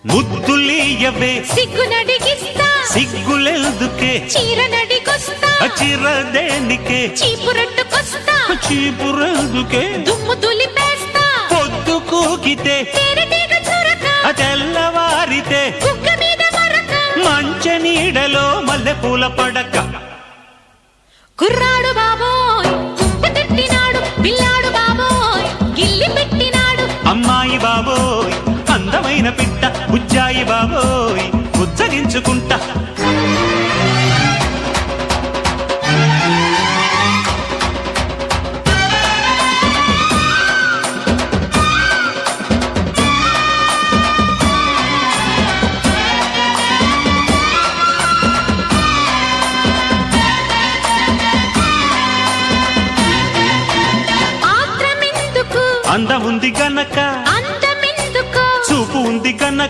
ముద్దులీయవే సిగ్గునడిగిస్తా సిగ్గులెందుకే చీరనడిగొస్తా చిరదేనికే చీపురట్టుకొస్తా చీపురెందుకే దుమ్ము దులిపేస్తా పొద్దు కూకితే తేనెటీగ చురక తెల్లవారితే కుక్క మీద మరక మంచ నీడలో మల్లెపూల పడక కుర్రాడు బాబోయ్ కుంప తిట్టినాడు పిల్లాడు బాబోయ్ గిల్లి పెట్టినాడు అమ్మాయి బాబోయ్ అందమైన పిట్ట బుజ్జాయి బాబోయ్ ఉచ్చగించుకుంటా ఆత్రమెందుకు అందముంది గనక అందమెందుకు చూపు ఉంది గనక